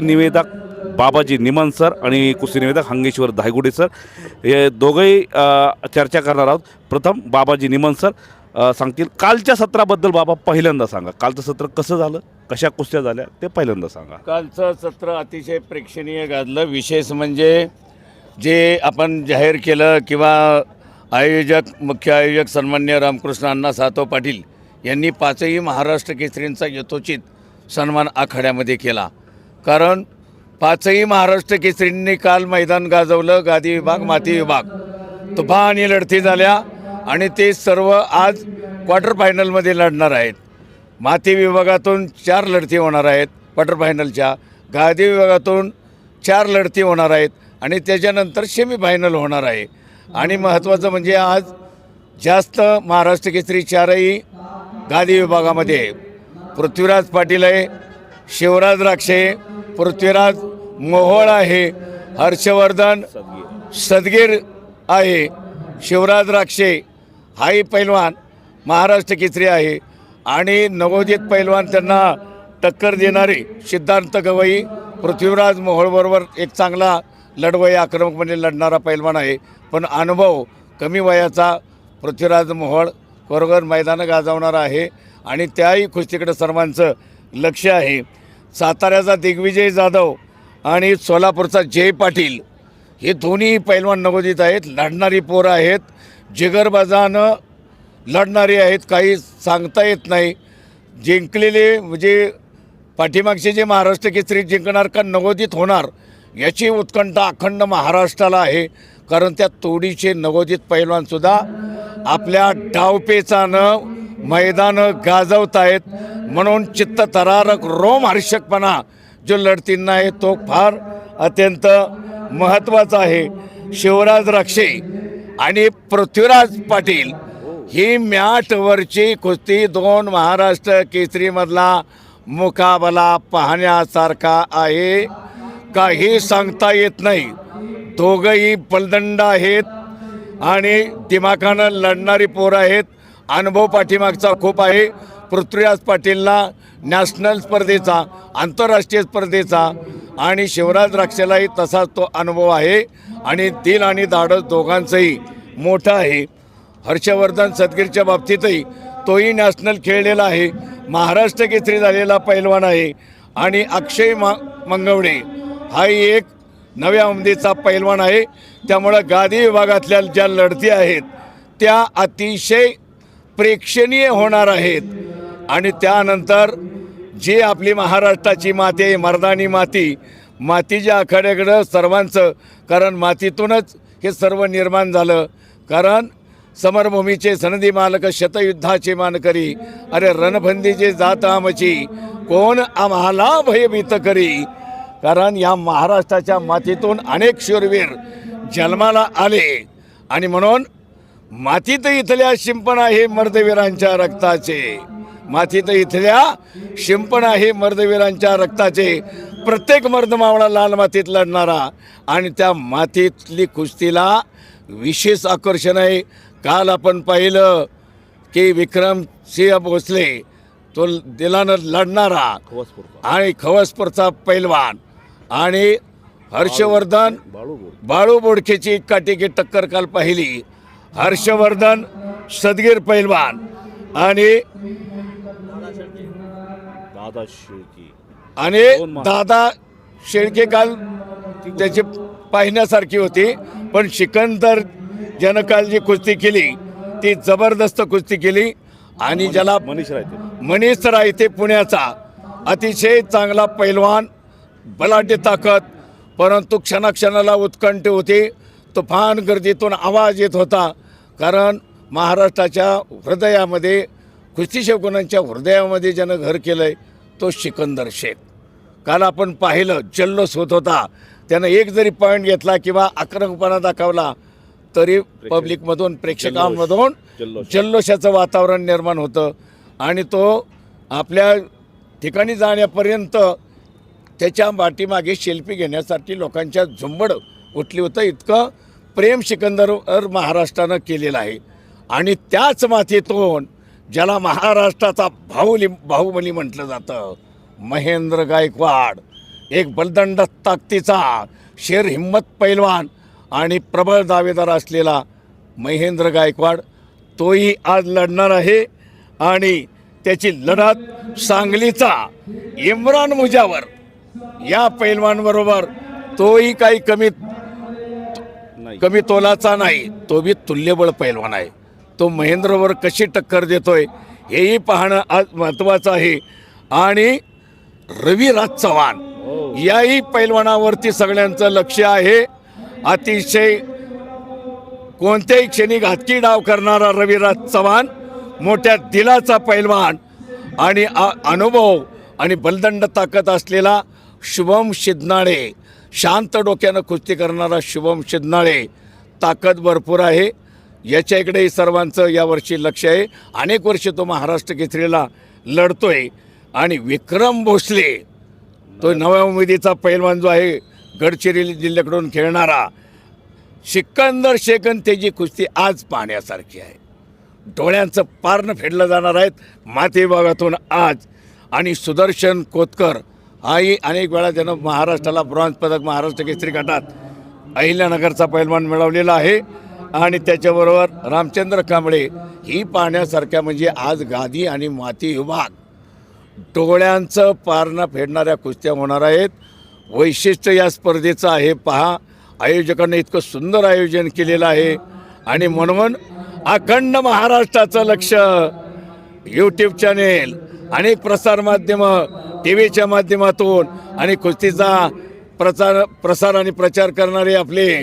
निवेदक बाबाजी निमन सर आणि कुस्ती निवेदक हंगेश्वर धायगुडे सर हे दोघंही चर्चा करणार आहोत. प्रथम बाबाजी निमन सर सांगतील कालच्या सत्राबद्दल. बाबा पहिल्यांदा सांगा, कालचं सत्र कसं झालं, कशा कुस्त्या झाल्या ते पहिल्यांदा सांगा. कालचं सत्र अतिशय प्रेक्षणीय गाजलं. विशेष म्हणजे जे आपण जाहीर केलं किंवा मुख्य आयोजक सन्माननीय रामकृष्ण अण्णा सातव पाटील यांनी पाचही महाराष्ट्र केसरींचा यथोचित सन्मान आखाड्यामध्ये केला. कारण पाचही महाराष्ट्र केसरींनी काल मैदान गाजवलं. गादी विभाग, माती विभाग तुफानी लढती झाल्या आणि ते सर्व आज क्वार्टर फायनलमध्ये लढणार आहेत. माती विभागातून 4 लढती होणार आहेत क्वार्टर फायनलच्या, गादी विभागातून 4 लढती होणार आहेत आणि त्याच्यानंतर सेमीफायनल होणार आहे. आणि महत्त्वाचं म्हणजे आज जास्त महाराष्ट्र केसरी 4ही गादी विभागामध्ये आहे. पृथ्वीराज पाटील आहे, शिवराज राक्षे, पृथ्वीराज मोहोळ आहे, हर्षवर्धन सदगीर आहे, शिवराज राक्षे हाही पैलवान महाराष्ट्र केसरी आहे आणि नवोदित पैलवान त्यांना टक्कर देणारे सिद्धांत गवई पृथ्वीराज मोहोळबरोबर एक चांगला लढवई आक्रमकपणे लढणारा पैलवान आहे. पण अनुभव कमी वयाचा पृथ्वीराज मोहोळ बरोबर मैदानं गाजवणारा आहे आणि त्याही कुस्तीकडे सर्वांचं लक्ष आहे. साताऱ्याचा दिग्विजय जाधव आणि सोलापूरचा जय पाटील हे दोन्ही पैलवान नवोदित आहेत. लढणारी पोरं आहेत, जिगरबाजानं लढणारी आहेत. काही सांगता येत नाही. जिंकलेले म्हणजे पाठीमागचे जे महाराष्ट्र केसरी जिंकणार का नवोदित होणार याची उत्कंठा अखंड महाराष्ट्राला आहे. कारण त्या तोडीचे नवोदित पैलवानसुद्धा आपल्या डावपेचानं मैदानं गाजवत आहेत. म्हणून चित्त थरारक रोमहर्षकपणा जो लढतींना आहे तो फार अत्यंत महत्त्वाचा आहे. शिवराज राक्षे आणि पृथ्वीराज पाटील ही मॅटवरची कुस्ती 2 महाराष्ट्र केसरीमधला मुकाबला पाहण्यासारखा आहे. काही सांगता येत नाही. दोघंही बलदंड आहेत आणि दिमाखानं लढणारी पोरं आहेत. अनुभव पाठीमागचा खूप आहे. पृथ्वीराज पाटीलला नॅशनल स्पर्धेचा, आंतरराष्ट्रीय स्पर्धेचा आणि शिवराज राक्षेलाही तसाच तो अनुभव आहे आणि दिल आणि धाडस दोघांचंही मोठं आहे. हर्षवर्धन सदगीरच्या बाबतीतही तोही नॅशनल खेळलेला आहे, महाराष्ट्र केसरी झालेला पैलवान आहे. आणि अक्षय मंगवडे हाही एक नव्या उमदीचा पैलवान आहे. त्यामुळं गादी विभागातल्या ज्या लढती आहेत त्या अतिशय प्रेक्षणीय होणार आहेत. आणि त्यानंतर जी आपली महाराष्ट्राची माती आहे, मर्दानी माती, मातीच्या आखाड्याकडं सर्वांचं, कारण मातीतूनच हे सर्व निर्माण झालं. कारण समरभूमीचे सनदी मालक, शतयुद्धाचे मानकरी, अरे रणभंदीचे जात आमची, कोण आम्हाला भयभीत करी. कारण या महाराष्ट्राच्या मातीतून अनेक शूरवीर जन्माला आले आणि म्हणून मातीत इथल्या शिंपण आहे मर्दवीरांच्या रक्ताचे. मातीत इथल्या शिंपण आहे मर्दवीरांच्या रक्ताचे. प्रत्येक मर्दमावळा लाल मातीत लढणारा आणि त्या मातीतली कुस्तीला विशेष आकर्षण आहे. काल आपण पाहिलं की विक्रमसिंह भोसले तो दिलानं लढणारा आणि खवसपूरचा पैलवान आणि हर्षवर्धन बाळू बोडखेची काटेकी टक्कर काल पाहिली. हर्षवर्धन सदगीर पैलवान आणि दादा शेळके काल त्याची पाहण्यासारखी होती. पण सिकंदर ज्यानं काल जी कुस्ती केली ती जबरदस्त कुस्ती केली. आणि ज्याला मनीष रायते पुण्याचा अतिशय चांगला पैलवान, बलाढ्य ताकद, परंतु क्षणाक्षणाला उत्कंठ होती. तुफान गर्दीतून आवाज येत होता. कारण महाराष्ट्राच्या हृदयामध्ये, कुस्ती शौकीनांच्या हृदयामध्ये ज्यानं घर केलं आहे तो सिकंदर शेख. काल आपण पाहिलं जल्लोष होत होता. त्यानं एक जरी पॉईंट घेतला किंवा आक्रमकपणा दाखवला तरी पब्लिकमधून, प्रेक्षकांमधून जल्लोषाचं वातावरण निर्माण होतं. आणि तो आपल्या ठिकाणी जाण्यापर्यंत त्याच्या पाठीमागे सेल्फी घेण्यासाठी लोकांच्या झुंबड उठली होतं. इतकं प्रेम सिकंदरवर महाराष्ट्रानं केलेलं आहे. आणि त्याच मातीतून ज्याला महाराष्ट्राचा बाहुबली म्हटलं जातं, महेंद्र गायकवाड एक बलदंड ताकदीचा शेर हिम्मत पैलवान आणि प्रबळ दावेदार असलेला महेंद्र गायकवाड तोही आज लढणार आहे आणि त्याची लढत सांगलीचा इम्रान मुजावर या पैलवानबरोबर तोही काही कमी तोलाचा नाही, तो बी तुल्यबळ पैलवान आहे. तो महेंद्रवर कशी टक्कर देतोय हेही पाहणं आज महत्त्वाचं आहे. आणि रविराज चव्हाण याही पैलवानावरती सगळ्यांचं लक्ष आहे. अतिशय कोणत्याही क्षणी घातकी डाव करणारा रविराज चव्हाण, मोठ्या दिलाचा पैलवान आणि अनुभव आणि बलदंड ताकद असलेला शुभम शिदनाळे, शांत डोक्यानं कुस्ती करणारा शुभम शिदनाळे, ताकद भरपूर आहे. याच्याकडेही सर्वांचं यावर्षी लक्ष आहे. अनेक वर्ष तो महाराष्ट्र केसरीला लढतोय. आणि विक्रम भोसले तो नव्या उमेदीचा पैलवान जो आहे, गडचिरोली जिल्ह्याकडून खेळणारा, सिकंदर शेखन त्याची कुस्ती आज पाहण्यासारखी आहे. डोळ्यांचं पारणं फेडलं जाणार आहेत माती विभागातून आज. आणि सुदर्शन कोतकर हाही अनेक वेळा त्यानं महाराष्ट्राला ब्रॉन्झ पदक महाराष्ट्र केसरी गटात अहिल्यानगरचा पैलवान मिळवलेला आहे. आणि त्याच्याबरोबर रामचंद्र कांबळे ही पाहण्यासारख्या, म्हणजे आज गादी आणि माती विभाग डोळ्यांचं पारणं फेडणाऱ्या कुस्त्या होणार आहेत. वैशिष्ट्य या स्पर्धेचं आहे पहा, आयोजकांनी इतकं सुंदर आयोजन केलेलं आहे. आणि म्हणून अखंड महाराष्ट्राचं लक्ष, यूट्यूब चॅनेल, अनेक प्रसारमाध्यमं, टी व्हीच्या माध्यमातून आणि कुस्तीचा प्रसार आणि प्रचार करणारे आपले